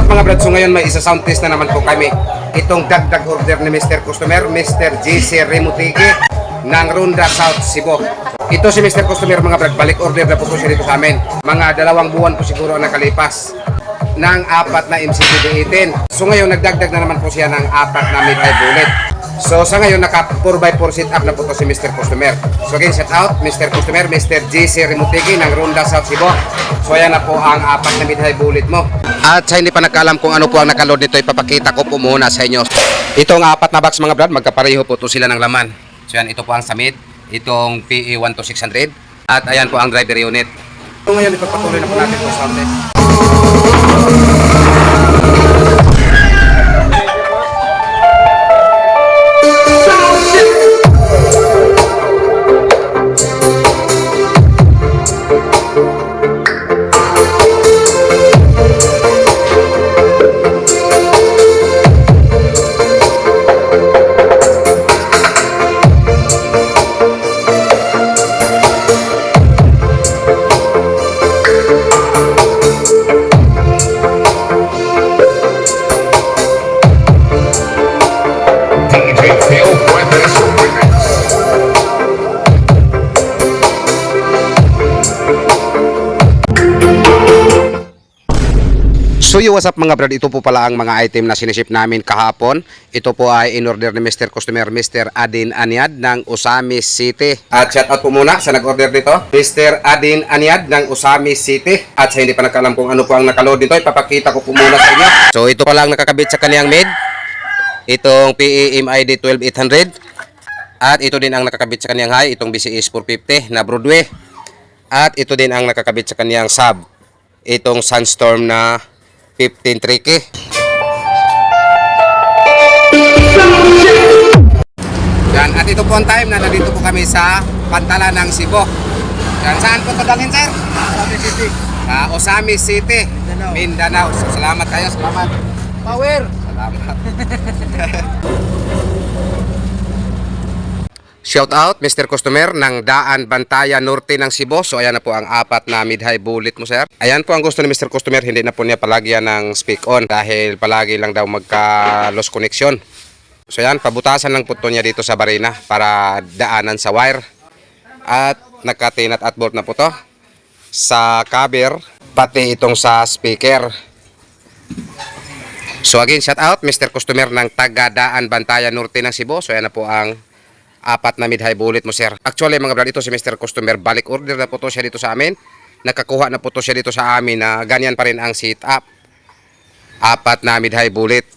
mga brad, so ngayon may isa sound test na naman po kami. Itong dagdag order ni Mr. Customer, Mr. JC Remutigi ng Ronda South, Cebu. Ito si Mr. Customer mga brad, balik order na po siya dito sa amin. Mga 2 buwan po siguro ang nakalipas ng 4 na MCB-18. So ngayon nagdagdag na naman po siya ng 4 na mid-high bullet. So sa ngayon naka 4x4 sit up na po to si Mr. Customer. So again, shout out Mr. Customer, Mr. JC Remutigi ng Ronda South, Cebu. So ayan na po ang 4 na mid-high bullet mo. At sa hindi pa nakaalam kung ano po ang nakaload nito, ipapakita ko po muna sa inyo. Itong 4 na box mga brad, magkapareho po to sila ng laman. So yan, ito po ang sa mid, itong PE12600. At ayan po ang driver unit. So ngayon ipapatuloy na po natin po sound test. So what's up mga brad, ito po pala ang mga item na siniship namin kahapon. Ito po ay in order ni Mr. Customer, Mr. Adin Anyad ng Usami City. At shout out po muna sa nag-order dito, Mr. Adin Anyad ng Usami City. At sa hindi pa nakaalam kung ano po ang nakaload dito, ipapakita ko po muna sa inyo. So ito pala ang nakakabit sa kaniyang mid, itong PE MID 12800. At ito din ang nakakabit sa kaniyang high, itong BCS 450 na Broadway. At ito din ang nakakabit sa kaniyang sub, itong Sunstorm na 15 tricky. Yan, at ito po ang time na nandito po kami sa Pantala ng Cebu. Yan, saan po padalhin sir? Osami City. Osami City, Mindanao. So, salamat kayo, salamat. Power! Salamat. Shout out Mr. Customer ng Daan Bantaya Norte ng Cebu. So ayan na po ang 4 na mid-high bullet mo sir. Ayan po ang gusto ni Mr. Customer, hindi na po niya palagyan ng speak on dahil palagi lang daw magka lost connection. So ayan, pabutasan lang po to niya dito sa barina para daanan sa wire. At nagka-tinat at bolt na po to sa cover, pati itong sa speaker. So again, shout out Mr. Customer ng taga Daan Bantaya Norte ng Cebu. So ayan na po ang 4 na mid-high bullet mo sir. Actually mga brad, ito si Mr. Customer, balik order na po to siya dito sa amin. Nakakuha na po to siya dito sa amin na ganyan pa rin ang setup. 4 na mid-high bullet.